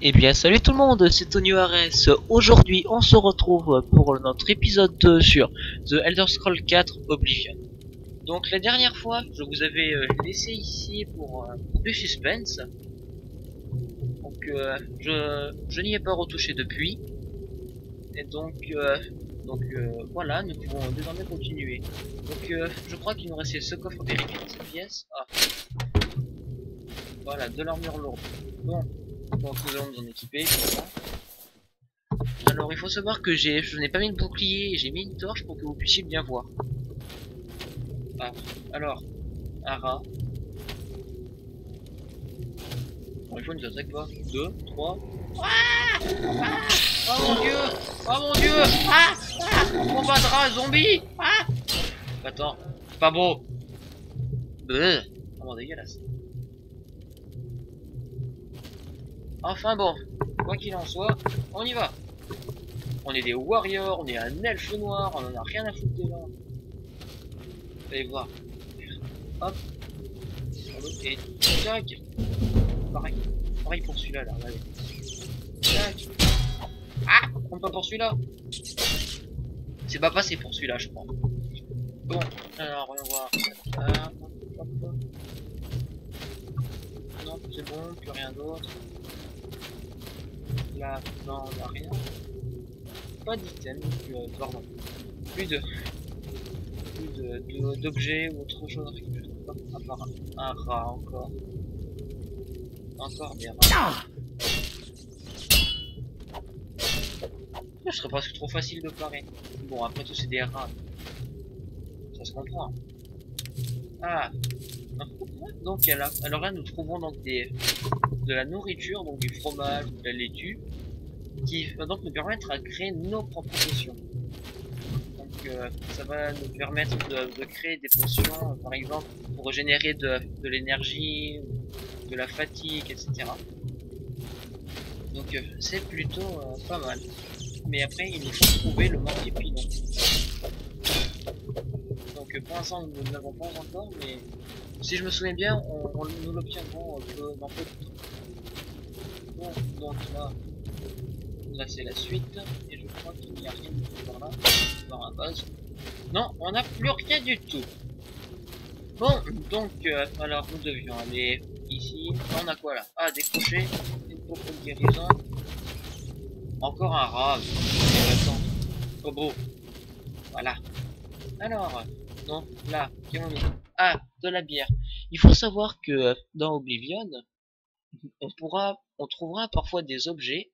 Eh bien salut tout le monde, c'est Tony Ares. Aujourd'hui on se retrouve pour notre épisode 2 sur The Elder Scrolls 4 Oblivion. Donc la dernière fois je vous avais laissé ici pour du suspense. Donc je n'y ai pas retouché depuis. Et voilà, nous pouvons désormais continuer. Donc je crois qu'il nous restait ce coffre vérifié dans cette pièce. Ah, voilà, de l'armure lourde. Bon, donc nous allons nous en équiper, évidemment. Alors il faut savoir que je n'ai pas mis de bouclier, j'ai mis une torche pour que vous puissiez bien voir. Ah, alors, un rat. Bon, il faut nous attaque pas. 2, 3. Ah, ah, oh mon dieu. Oh mon dieu. Ah, ah, combat de rat zombie. Ah. Attends, pas beau. Vraiment dégueulasse. Enfin bon, quoi qu'il en soit, on y va. On est des warriors, on est un elfe noir, on en a rien à foutre de là. Vous allez voir. Hop. Et tac. Pareil pour celui-là, là, regardez. Tac. Ah, on pas pour celui-là. C'est pas passé pour celui-là, je crois. Bon, alors, voyons voir. Non, c'est bon, plus rien d'autre. Là, non, on a rien. Pas d'item, pardon. Plus d'objets ou autre chose à récupérer. À part un rat encore. Encore des rats. Ce serait presque trop facile de parer. Bon, après tout, c'est des rats. Ça se comprend. Ah. Donc, alors là, nous trouvons donc de la nourriture, donc du fromage, de la laitue, qui va donc nous permettre à créer nos propres potions. Donc, ça va nous permettre de créer des potions, par exemple, pour régénérer de l'énergie, de la fatigue, etc. Donc, c'est plutôt pas mal. Mais après, il nous faut trouver le manque épineux. Donc, pour l'instant, nous ne l'avons pas encore, mais si je me souviens bien, nous l'obtiendrons dans peu de temps. Bon, donc là c'est la suite, et je crois qu'il n'y a rien du tout par là, dans la base. Non, on n'a plus rien du tout. Bon, donc, alors nous devions aller ici. On a quoi là? Ah, décrocher une potion de guérison. Encore un rat. Oh beau. Voilà. Alors, donc là, qu'avons-nous? Ah, de la bière. Il faut savoir que dans Oblivion, on trouvera parfois des objets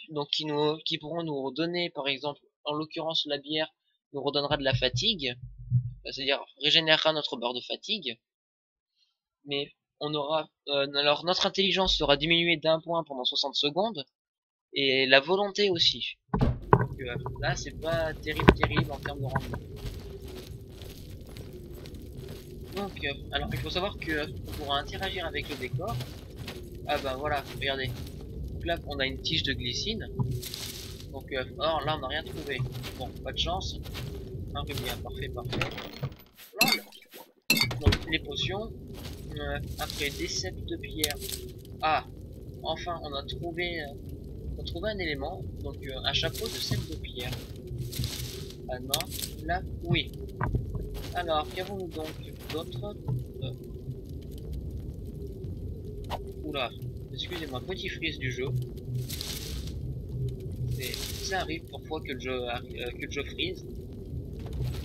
donc qui pourront nous redonner, par exemple, en l'occurrence la bière nous redonnera de la fatigue, c'est-à-dire régénérera notre barre de fatigue, mais on aura alors notre intelligence sera diminuée d'un point pendant 60 secondes et la volonté aussi. Donc là c'est pas terrible en termes de rendement. Donc alors il faut savoir que on pourra interagir avec le décor. Ah ben voilà, regardez. Donc là on a une tige de glycine. Donc alors là on n'a rien trouvé. Bon, pas de chance. Un rubien, parfait. Lol. Donc les potions. Après des cèpes de pierre. Ah, enfin on a trouvé un élément. Donc un chapeau de cèpes de pierre. Ah non, là, oui. Alors, qu'avons-nous donc d'autres Oula, excusez-moi, petit freeze du jeu. Ça arrive parfois que le jeu freeze.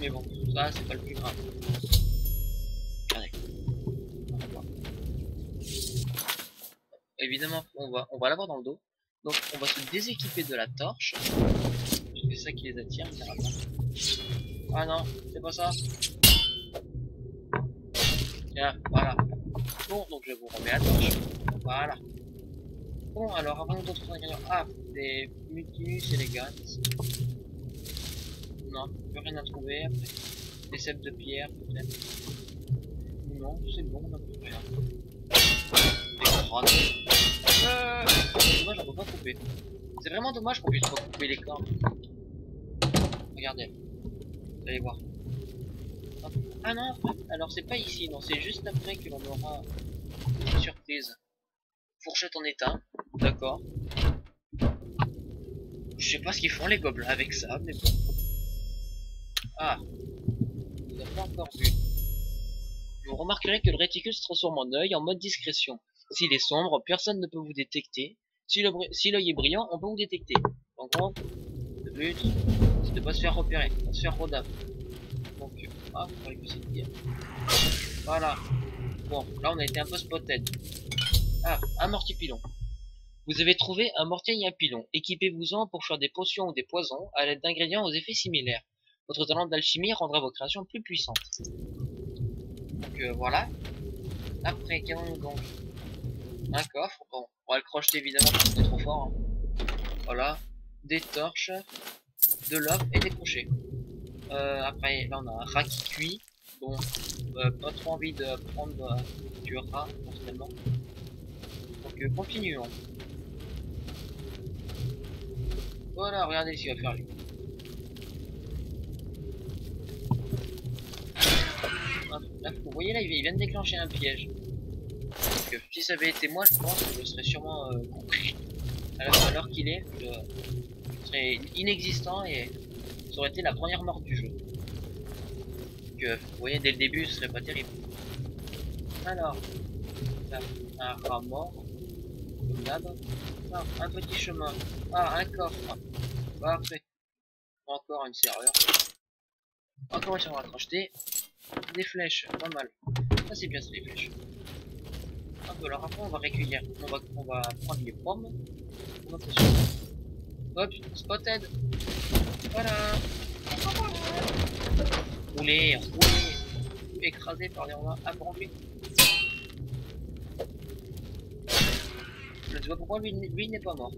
Mais bon, ça c'est pas le plus grave. Allez. Évidemment, on va l'avoir dans le dos. Donc on va se déséquiper de la torche. C'est ça qui les attire, généralement. Ah non, c'est pas ça. Tiens, voilà. Bon, donc je vous remets la torche. Voilà. Bon, alors avant d'autres ingrédients. Ah, des Mutinus Elegans. Non, plus rien à trouver après. Des cèpes de pierre, peut-être. Non, c'est bon, on n'a plus rien. Des crânes. Dommage, on peut pas couper. C'est vraiment dommage qu'on puisse pas couper les cornes. Regardez. Vous allez voir. Hop. Ah non, alors c'est pas ici, non, c'est juste après que l'on aura une surprise. fourchette en étain. D'accord. Je sais pas ce qu'ils font les gobelins avec ça, mais bon. Ah, on nous a pas encore vu. Vous remarquerez que le réticule se transforme en œil en mode discrétion. S'il est sombre, personne ne peut vous détecter. Si l'œil est brillant, on peut vous détecter. En gros, le but, c'est de pas se faire repérer, de se faire rodave. Donc, ah, faut réussir de dire. Voilà. Bon, là on a été un peu spotted. Ah, un mortier-pilon. Vous avez trouvé un mortier et un pilon. Équipez-vous-en pour faire des potions ou des poisons à l'aide d'ingrédients aux effets similaires. Votre talent d'alchimie rendra vos créations plus puissantes. Donc voilà. Après, qu'avons-nous donc? Un coffre. Bon, on va le crocheter évidemment parce qu'on est trop fort. Hein. Voilà. Des torches, de l'or et des crochets. Après, là on a un rat qui cuit. Bon, pas trop envie de prendre du rat personnellement. Donc continuons. Voilà, regardez ce qu'il va faire lui. Là, vous voyez là, il vient de déclencher un piège. Donc, si ça avait été moi, je pense que je serais sûrement compris. Alors qu'il est, je serais inexistant et ça aurait été la première mort du jeu. Donc, vous voyez, dès le début, ce serait pas terrible. Alors, là, un rat mort, comme d'hab. Ah, un petit chemin. Ah, un coffre. Parfait. Encore une serrure. Encore une serrure à crocheter. Des flèches, pas mal. Ça c'est bien, c'est des flèches. Hop, alors après on va recueillir. On va prendre les pommes. On va hop, spotted. Voilà. Rouler, rouler. Écrasé par les rois abandonnés. Je ne sais pas pourquoi lui n'est pas mort.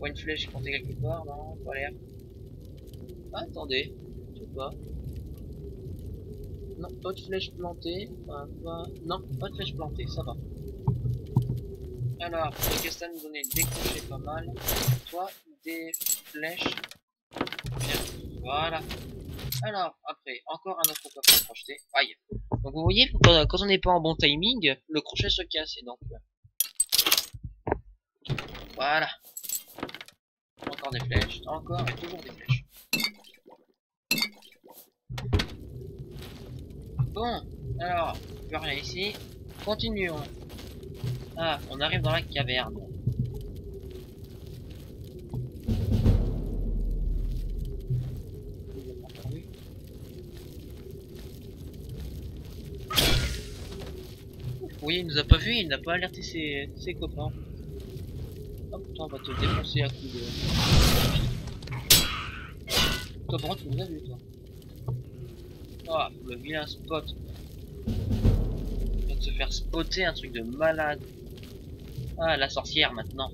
Une flèche plantée quelque part, non, pas l'air. Ah, attendez, je sais pas. Non, pas de flèche plantée. Non, pas de flèche plantée, ça va. Alors, le Castan nous donnait des crochets pas mal. Toi, des flèches. Bien, voilà. Alors, après, encore un autre coffre à crocheter. Aïe. Donc vous voyez, quand on n'est pas en bon timing, le crochet se casse et donc... Voilà. Encore des flèches, encore et toujours des flèches. Bon, alors, plus rien ici. Continuons. Ah, on arrive dans la caverne. Vous voyez, il nous a pas vu, il n'a pas alerté ses copains. Hop, toi, on va te défoncer à coups de... Toi, par contre, tu nous as vu, toi. Ah, le vilain spot. Il vient de se faire spotter, un truc de malade. Ah, la sorcière, maintenant.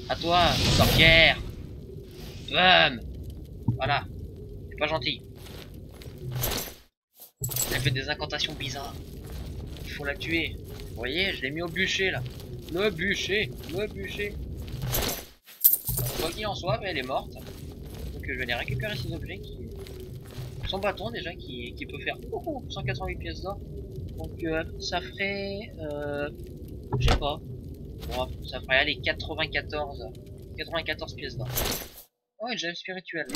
À toi, sorcière. Bam. Voilà. C'est pas gentil. Elle fait des incantations bizarres. Il faut la tuer. Vous voyez, je l'ai mis au bûcher, là. Le bûcher. Le bûcher. Quoi qu'il en soit, elle est morte. Donc je vais aller récupérer ces objets qui... Son bâton déjà qui peut faire 188 pièces d'or. Donc ça ferait... je sais pas. Bon, ça ferait aller 94 pièces d'or. Oh, une gemme spirituelle.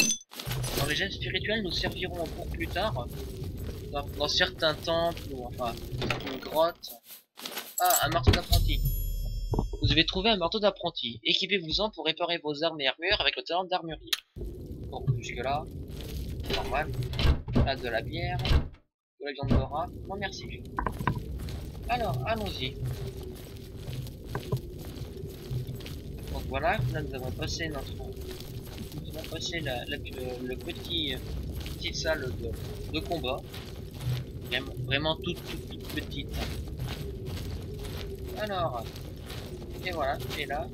Alors les gemmes spirituelles nous serviront pour plus tard. Dans certains temples ou enfin certaines grottes. Ah, un marteau d'apprenti. Vous avez trouvé un marteau d'apprenti. Équipez-vous-en pour réparer vos armes et armures avec le talent d'armurier. Bon, jusque là, normal. Là, de la bière, de la viande de rat. Non, merci. Alors, allons-y. Donc voilà, là nous avons passé notre... Nous avons passé le petite salle de combat. Vraiment toute petite. Alors, et voilà, et là,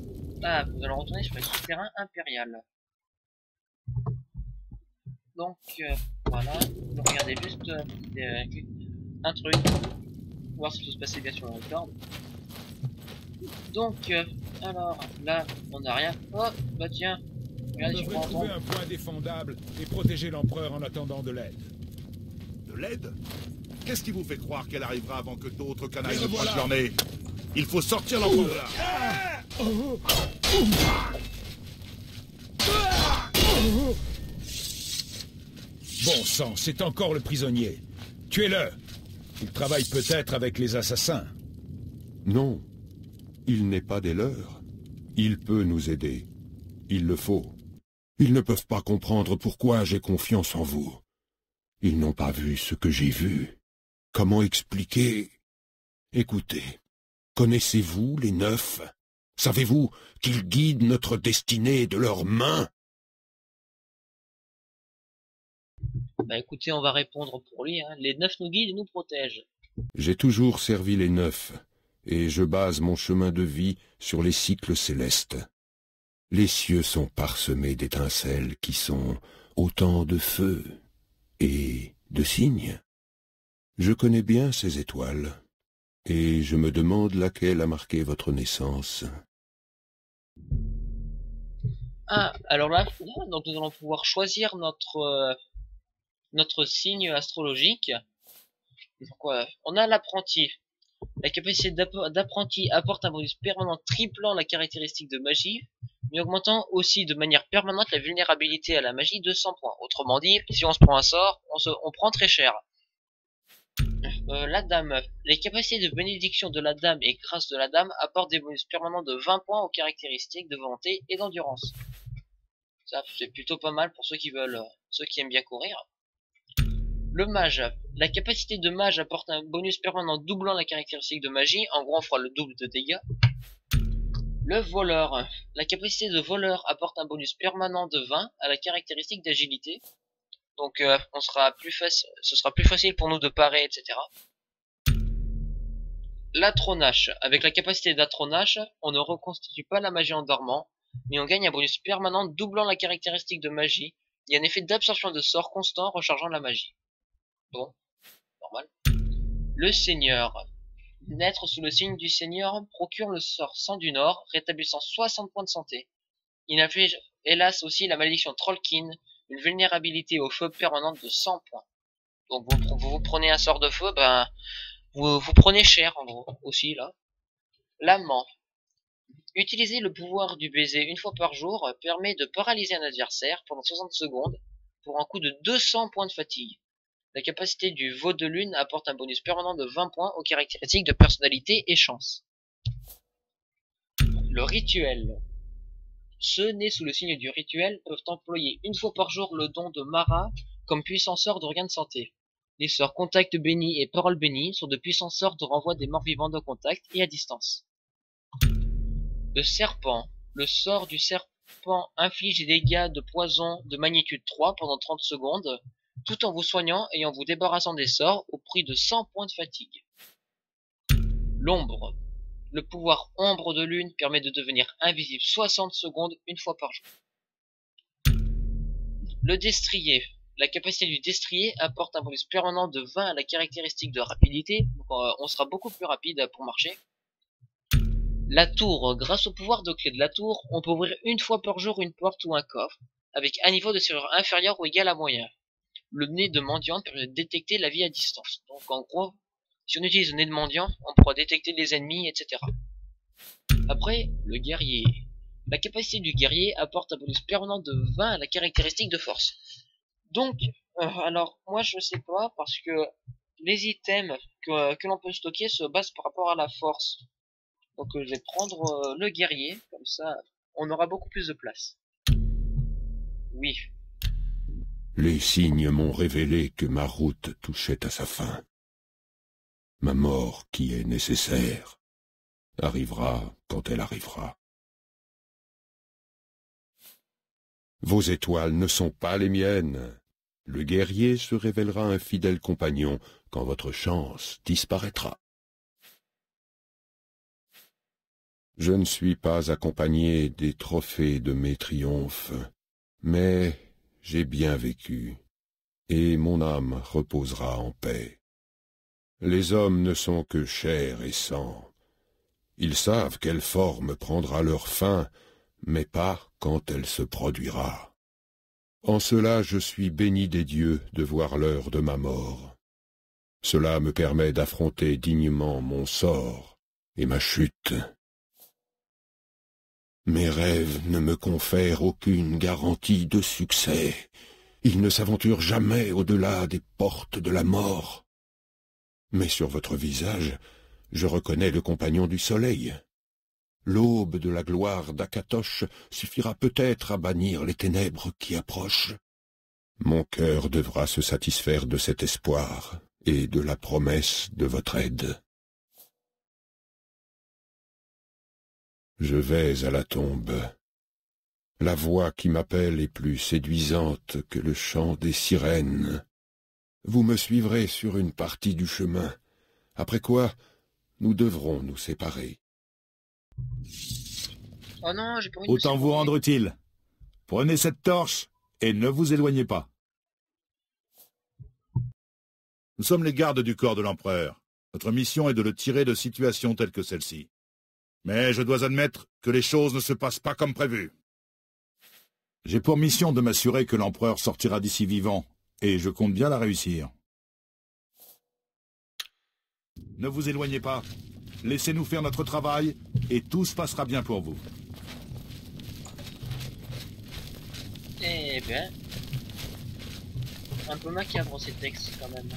nous allons retourner sur le souterrain impérial. Donc, voilà, regardez juste un truc, voir si tout se passait bien sur le record. Donc, alors, là, on n'a rien. Oh, bah tiens, regardez, on devrait trouver un point défendable et protéger l'empereur en attendant de l'aide. De l'aide? Qu'est-ce qui vous fait croire qu'elle arrivera avant que d'autres canailles ne pointent leur nez? Il faut sortir l'empereur de là. Bon sang, c'est encore le prisonnier. Tuez-le. Il travaille peut-être avec les assassins. Non, il n'est pas des leurs. Il peut nous aider. Il le faut. Ils ne peuvent pas comprendre pourquoi j'ai confiance en vous. Ils n'ont pas vu ce que j'ai vu. Comment expliquer? Écoutez, connaissez-vous les Neufs? Savez-vous qu'ils guident notre destinée de leurs mains? Bah écoutez, on va répondre pour lui, hein. Les Neufs nous guident et nous protègent. J'ai toujours servi les Neufs, et je base mon chemin de vie sur les cycles célestes. Les cieux sont parsemés d'étincelles qui sont autant de feux et de signes. Je connais bien ces étoiles, et je me demande laquelle a marqué votre naissance. Ah, alors là, donc nous allons pouvoir choisir notre signe astrologique. Donc, on a l'apprenti. La capacité d'apprenti apporte un bonus permanent triplant la caractéristique de magie, mais augmentant aussi de manière permanente la vulnérabilité à la magie de 100 points. Autrement dit, si on se prend un sort, on prend très cher. La dame. Les capacités de bénédiction de la dame et grâce de la dame apportent des bonus permanents de 20 points aux caractéristiques de volonté et d'endurance. Ça, c'est plutôt pas mal pour ceux qui veulent, ceux qui aiment bien courir. Le mage. La capacité de mage apporte un bonus permanent doublant la caractéristique de magie. En gros, on fera le double de dégâts. Le voleur. La capacité de voleur apporte un bonus permanent de 20 à la caractéristique d'agilité. Donc, ce sera plus facile pour nous de parer, etc. L'atronache. Avec la capacité d'atronache, on ne reconstitue pas la magie en dormant, mais on gagne un bonus permanent doublant la caractéristique de magie. Il y a un effet d'absorption de sort constant rechargeant la magie. Bon, normal. Le Seigneur. Naître sous le signe du Seigneur procure le sort Sang du Nord, rétablissant 60 points de santé. Il inflige hélas aussi la malédiction Trollkin, une vulnérabilité au feu permanente de 100 points. Donc vous prenez un sort de feu, ben vous prenez cher en gros aussi là. L'amant. Utiliser le pouvoir du baiser une fois par jour permet de paralyser un adversaire pendant 60 secondes pour un coût de 200 points de fatigue. La capacité du veau de lune apporte un bonus permanent de 20 points aux caractéristiques de personnalité et chance. Le rituel. Ceux nés sous le signe du rituel peuvent employer une fois par jour le don de Mara comme puissant sort de regain de santé. Les sorts contact béni et parole bénie sont de puissants sorts de renvoi des morts vivants de contact et à distance. Le serpent. Le sort du serpent inflige des dégâts de poison de magnitude 3 pendant 30 secondes, tout en vous soignant et en vous débarrassant des sorts au prix de 100 points de fatigue. L'ombre. Le pouvoir ombre de lune permet de devenir invisible 60 secondes une fois par jour. Le destrier. La capacité du destrier apporte un bonus permanent de 20 à la caractéristique de rapidité, donc on sera beaucoup plus rapide pour marcher. La tour. Grâce au pouvoir de clé de la tour, on peut ouvrir une fois par jour une porte ou un coffre, avec un niveau de serrure inférieur ou égal à moyen. Le nez de mendiant permet de détecter la vie à distance. Donc en gros, si on utilise le nez de mendiant, on pourra détecter les ennemis, etc. Après, le guerrier. La capacité du guerrier apporte un bonus permanent de 20 à la caractéristique de force. Donc, alors moi je sais pas, parce que les items que l'on peut stocker se basent par rapport à la force. Donc je vais prendre le guerrier, comme ça on aura beaucoup plus de place. Oui. Les signes m'ont révélé que ma route touchait à sa fin. Ma mort, qui est nécessaire, arrivera quand elle arrivera. Vos étoiles ne sont pas les miennes. Le guerrier se révélera un fidèle compagnon quand votre chance disparaîtra. Je ne suis pas accompagné des trophées de mes triomphes, mais j'ai bien vécu, et mon âme reposera en paix. Les hommes ne sont que chair et sang. Ils savent quelle forme prendra leur fin, mais pas quand elle se produira. En cela je suis béni des dieux de voir l'heure de ma mort. Cela me permet d'affronter dignement mon sort et ma chute. Mes rêves ne me confèrent aucune garantie de succès. Ils ne s'aventurent jamais au-delà des portes de la mort. Mais sur votre visage, je reconnais le compagnon du soleil. L'aube de la gloire d'Akatosh suffira peut-être à bannir les ténèbres qui approchent. Mon cœur devra se satisfaire de cet espoir et de la promesse de votre aide. Je vais à la tombe. La voix qui m'appelle est plus séduisante que le chant des sirènes. Vous me suivrez sur une partie du chemin, après quoi nous devrons nous séparer. Oh non, j'ai pas envie de me Autant vous séparer. rendre utile. Prenez cette torche et ne vous éloignez pas. Nous sommes les gardes du corps de l'empereur. Notre mission est de le tirer de situations telles que celle-ci. Mais je dois admettre que les choses ne se passent pas comme prévu. J'ai pour mission de m'assurer que l'empereur sortira d'ici vivant, et je compte bien la réussir. Ne vous éloignez pas. Laissez-nous faire notre travail, et tout se passera bien pour vous. Eh ben... Un peu macabre ces textes quand même.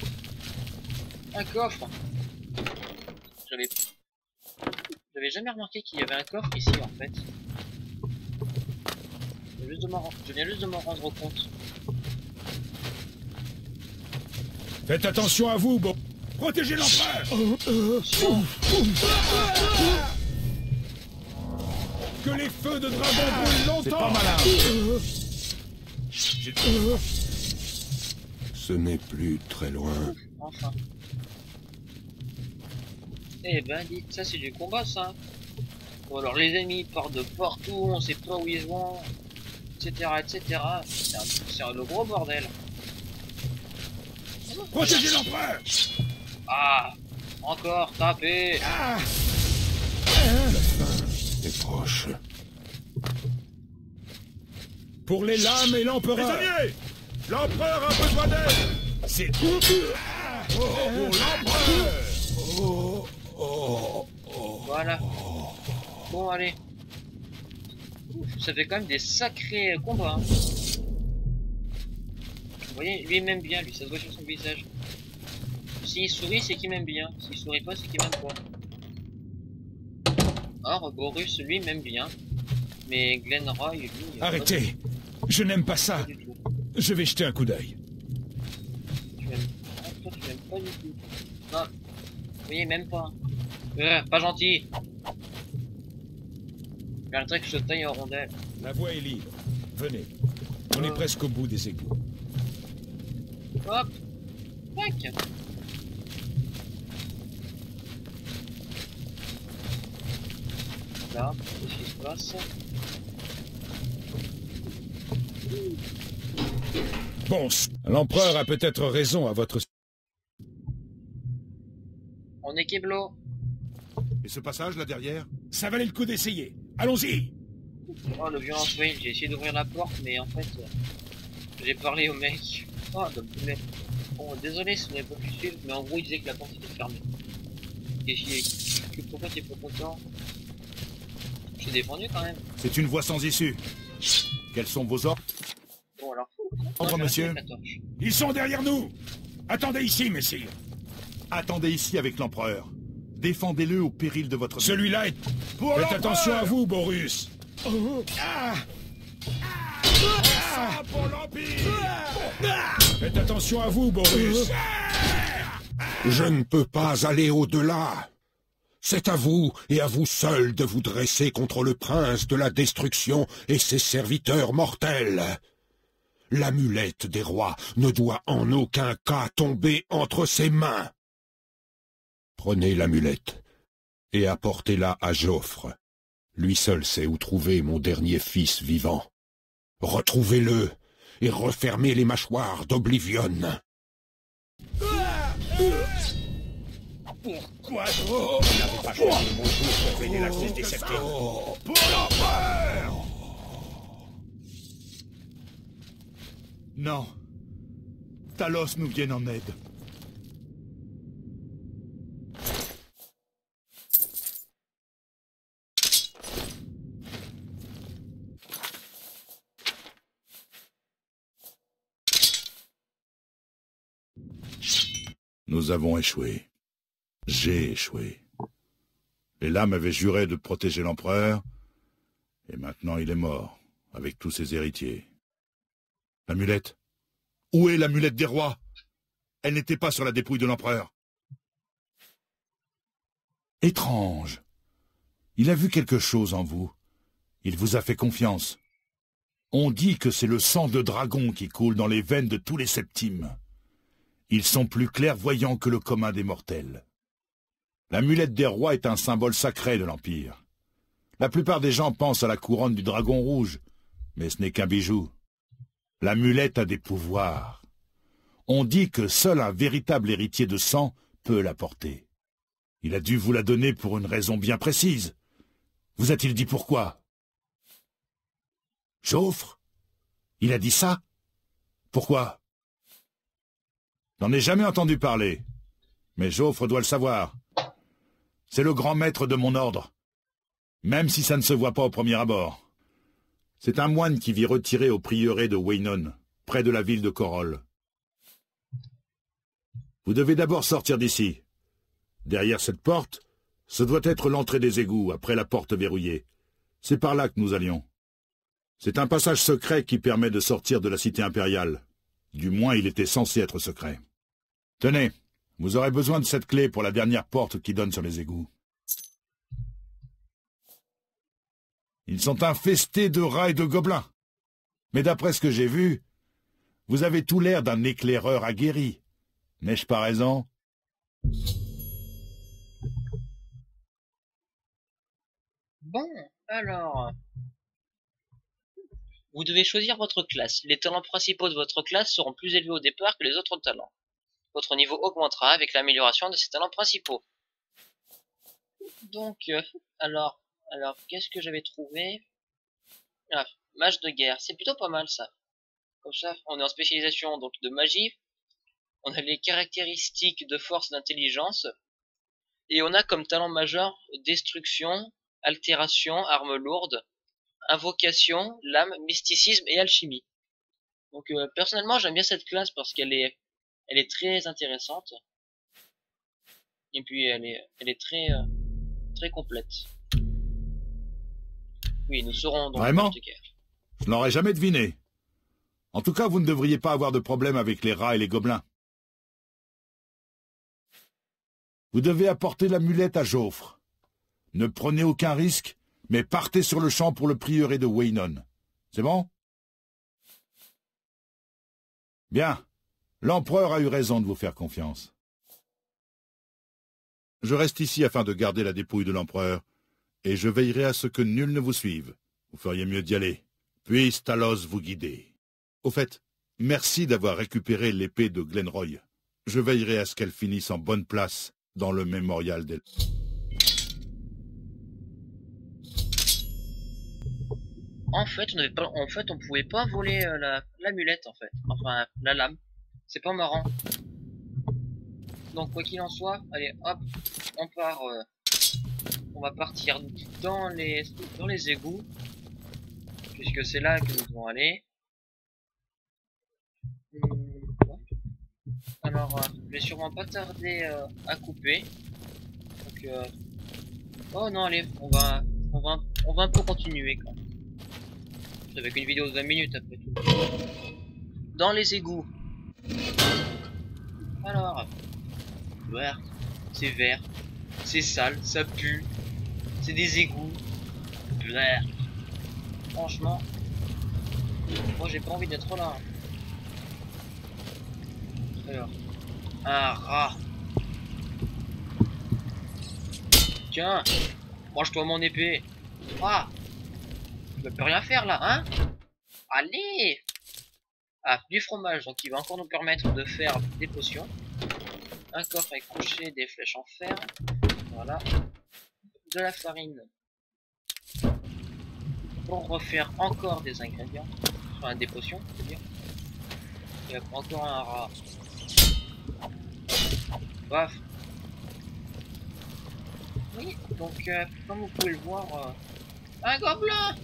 Un coffre. J'avais jamais remarqué qu'il y avait un coffre ici en fait. Je viens juste de m'en rendre compte. Faites attention à vous, bon. Protégez l'empereur. Que les feux de dragon brûlent longtemps. C'est pas malin. Ce n'est plus très loin. Enfin. Eh ben dites, ça c'est du combat ça. Bon alors les ennemis partent de partout, on sait pas où ils vont, etc. etc. C'est le gros bordel. Protégez l'empereur. Ah, encore tapé. C'est proche. Pour les lames et l'empereur. Prisonniers, l'empereur a besoin d'aide. C'est... Pour l'empereur. Voilà. Bon allez. Ouf, ça fait quand même des sacrés combats. Hein. Vous voyez, lui il m'aime bien, lui, ça se voit sur son visage. S'il sourit, c'est qu'il m'aime bien. S'il sourit pas, c'est qu'il m'aime pas. Or, Borus, lui, m'aime bien. Mais Glenroy, lui... Arrêtez. Je n'aime pas Pas ça. du tout. Je vais jeter un coup d'œil. Tu m'aimes... Ah, toi, tu m'aimes pas du tout. Non. Vous voyez, même pas. Pas gentil. J'arrêterai que je te taille en rondelle. La voie est libre. Venez. On est presque au bout des égouts. Hop. Tac. Là, qu'est-ce qui se passe? Bon, l'empereur a peut-être raison à votre... On est Keblo. Et ce passage là derrière? Ça valait le coup d'essayer. Allons-y. Oh, le violence, oui, j'ai essayé d'ouvrir la porte, mais en fait, j'ai parlé au mec. Oh, le poulet. Bon, désolé si vous n'avez pas pu suivre, mais en gros, il disait que la porte était fermée. Pourquoi t'es pas content? J'ai défendu quand même. C'est une voie sans issue. Quels sont vos ordres? Bon, alors. Ordre, Non, monsieur. la torche. Ils sont derrière nous. Attendez ici, messire. Attendez ici avec l'empereur. Défendez-le au péril de votre vie. Celui-là est... Pour Faites l'empereur. attention à vous, Borus. Ah, pour l'Empire. Faites attention à vous, Borus. Je ne peux pas aller au-delà. C'est à vous et à vous seul de vous dresser contre le prince de la destruction et ses serviteurs mortels. L'amulette des rois ne doit en aucun cas tomber entre ses mains. Prenez l'amulette et apportez-la à Joffre. Lui seul sait où trouver mon dernier fils vivant. Retrouvez-le et refermez les mâchoires d'Oblivion. Pourquoi vous n'avez pas choisi mon jour pour veiller la crise des septimes? Pour l'empereur. Non. Talos nous vienne en aide. Nous avons échoué. J'ai échoué. Les lames avaient juré de protéger l'empereur, et maintenant il est mort, avec tous ses héritiers. L'amulette? Où est l'amulette des rois? Elle n'était pas sur la dépouille de l'empereur. Étrange. Il a vu quelque chose en vous. Il vous a fait confiance. On dit que c'est le sang de dragon qui coule dans les veines de tous les septimes. Ils sont plus clairvoyants que le commun des mortels. L'amulette des rois est un symbole sacré de l'Empire. La plupart des gens pensent à la couronne du dragon rouge, mais ce n'est qu'un bijou. L'amulette a des pouvoirs. On dit que seul un véritable héritier de sang peut la porter. Il a dû vous la donner pour une raison bien précise. Vous a-t-il dit pourquoi? Joffre? Il a dit ça? Pourquoi? J'en ai jamais entendu parler, mais Joffre doit le savoir. C'est le grand maître de mon ordre, même si ça ne se voit pas au premier abord. C'est un moine qui vit retiré au prieuré de Weynon, près de la ville de Corol. Vous devez d'abord sortir d'ici. Derrière cette porte, ce doit être l'entrée des égouts, après la porte verrouillée. C'est par là que nous allions. C'est un passage secret qui permet de sortir de la cité impériale. Du moins, il était censé être secret. Tenez, vous aurez besoin de cette clé pour la dernière porte qui donne sur les égouts. Ils sont infestés de rats et de gobelins. Mais d'après ce que j'ai vu, vous avez tout l'air d'un éclaireur aguerri. N'ai-je pas raison? Bon, alors... Vous devez choisir votre classe. Les talents principaux de votre classe seront plus élevés au départ que les autres talents. Votre niveau augmentera avec l'amélioration de ces talents principaux. Donc, alors, qu'est-ce que j'avais trouvé? Ah, mage de guerre, c'est plutôt pas mal ça. Comme ça, on est en spécialisation donc de magie. On a les caractéristiques de force et d'intelligence. Et on a comme talent majeur destruction, altération, arme lourde, invocation, lame, mysticisme et alchimie. Donc personnellement j'aime bien cette classe parce qu'elle est très intéressante. Et puis elle est très complète. Oui, nous serons donc Vraiment? mage de guerre. Je ne l'aurais jamais deviné. En tout cas, vous ne devriez pas avoir de problème avec les rats et les gobelins. Vous devez apporter l'amulette à Joffre. Ne prenez aucun risque, mais partez sur le champ pour le prieuré de Weynon. C'est bon? Bien. L'empereur a eu raison de vous faire confiance. Je reste ici afin de garder la dépouille de l'empereur, et je veillerai à ce que nul ne vous suive. Vous feriez mieux d'y aller. Puisse Talos vous guider. Au fait, merci d'avoir récupéré l'épée de Glenroy. Je veillerai à ce qu'elle finisse en bonne place dans le mémorial d'El... En fait, on pouvait pas voler l'amulette en fait. Enfin, la lame. C'est pas marrant. Donc quoi qu'il en soit, allez hop, on part. On va partir dans les égouts, puisque c'est là que nous devons aller. Alors, je vais sûrement pas tarder à couper. Donc, oh non, allez, on va un peu continuer quand même. Avec une vidéo de 20 minutes après tout. Dans les égouts. Alors, vert, c'est vert, c'est sale, ça pue, c'est des égouts. Vert. Franchement, moi j'ai pas envie d'être là. Alors, un rat. Tiens, mange-toi mon épée. Ah, tu peux plus rien faire là, hein? Allez! Ah, du fromage, donc il va encore nous permettre de faire des potions. Un coffre avec crochet, des flèches en fer. Voilà. De la farine. Pour refaire encore des ingrédients. Enfin, des potions, je veux dire. Et hop, encore un rat. Paf. Oui, donc comme vous pouvez le voir, un gobelin!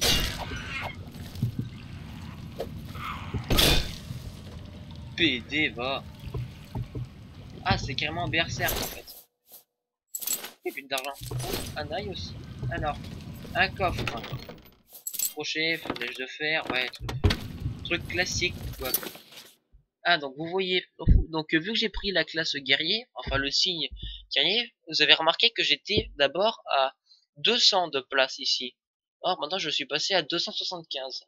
PD va. Ah, c'est carrément un berserk en fait. Et plus d'argent. Un œil aussi. Alors, un coffre. Crochet, flèche de fer, ouais, truc classique quoi. Ah, donc vous voyez, donc vu que j'ai pris la classe guerrier, enfin le signe guerrier, vous avez remarqué que j'étais d'abord à 200 de place ici. Or maintenant je suis passé à 275.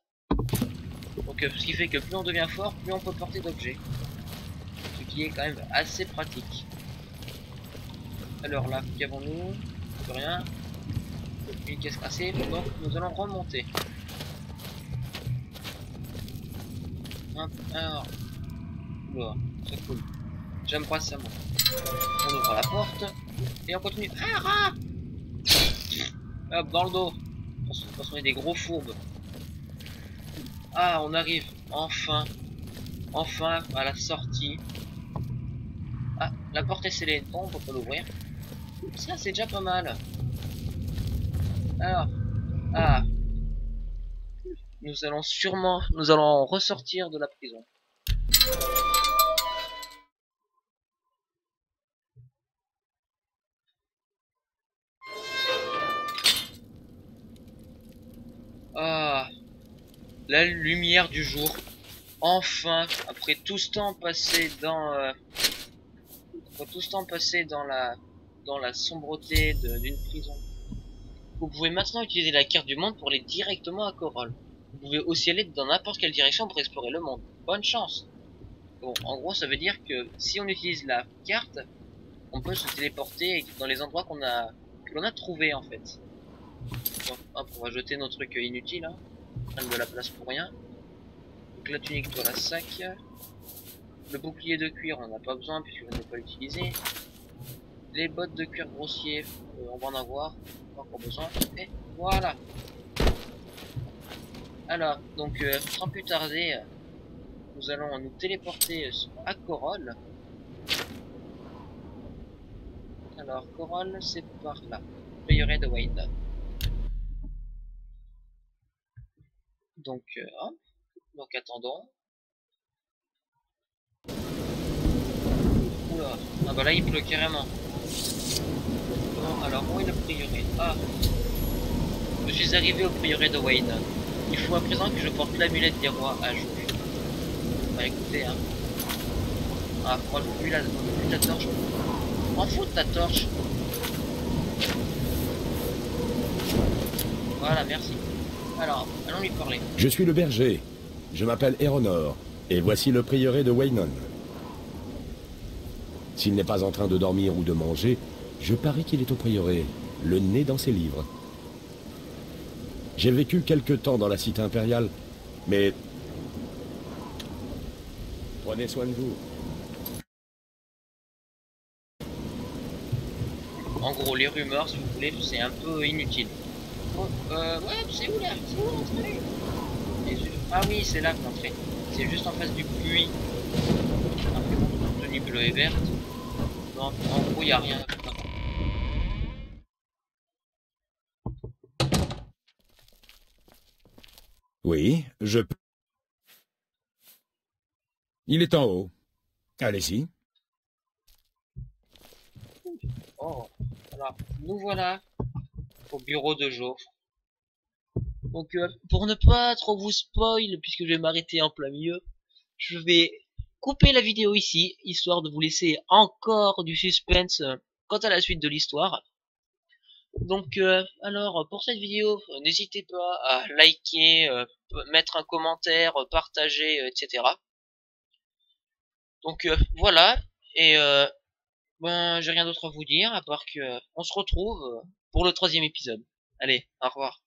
Donc ce qui fait que plus on devient fort, plus on peut porter d'objets. Ce qui est quand même assez pratique. Alors là, qu'avons-nous? Plus rien. Une caisse cassée, donc nous allons remonter. Hop, alors. Oula, très cool. J'aime pas ça moi. On ouvre la porte et on continue. Ah, hop, dans le dos. Parce qu'on est des gros fourbes. Ah, on arrive enfin. Enfin à la sortie. Ah, la porte est scellée. Bon, on peut pas l'ouvrir. Ça, c'est déjà pas mal. Alors, ah. Nous allons ressortir de la prison. Ah, la lumière du jour. Enfin, après tout ce temps passé dans la sombreté d'une prison. Vous pouvez maintenant utiliser la carte du monde pour aller directement à Corol. Vous pouvez aussi aller dans n'importe quelle direction pour explorer le monde. Bonne chance. Bon, en gros, ça veut dire que si on utilise la carte, on peut se téléporter dans les endroits que l'on a trouvé en fait. Donc, hop, on va jeter nos trucs inutiles, hein. Prendre de la place pour rien. Donc la tunique, toi, la sac. Le bouclier de cuir, on n'en a pas besoin puisque je ne vais pas l'utiliser. Les bottes de cuir grossier, on va en avoir. Pas encore besoin. Et voilà. Alors, donc, sans plus tarder, nous allons nous téléporter à Corol. Alors, Corol, c'est par là. Prieuré de Wayne. Donc, hop. Donc, attendons. Oula. Ah bah là, il pleut carrément. Bon, alors, où est le prieuré? Ah. Je suis arrivé au prieuré de Wayne. Il faut à présent que je porte l'amulette des rois à jour. Bah écoutez, hein. Ah, moi, vu ta torche. M'en fous de ta torche. Voilà, merci. Alors, allons lui parler. Je suis le berger. Je m'appelle Eronor. Et voici le prieuré de Waynon. S'il n'est pas en train de dormir ou de manger, je parie qu'il est au prieuré, le nez dans ses livres. J'ai vécu quelque temps dans la cité impériale, mais... Prenez soin de vous. En gros, les rumeurs, si vous voulez, c'est un peu inutile. Oh, ouais, c'est où là? C'est où l'entrée? Ah oui, c'est là l'entrée. C'est juste en face du puits. Après, bon, tenue bleue et verte. Non, en gros, il n'y a rien. Oui, je peux. Il est en haut. Allez-y. Oh, alors, nous voilà au bureau de jour. Donc, pour ne pas trop vous spoil, puisque je vais m'arrêter en plein milieu, je vais couper la vidéo ici, histoire de vous laisser encore du suspense quant à la suite de l'histoire. Donc, alors, pour cette vidéo, n'hésitez pas à liker, mettre un commentaire, partager, etc. Donc, voilà, et ben, j'ai rien d'autre à vous dire, à part que on se retrouve pour le 3e épisode. Allez, au revoir.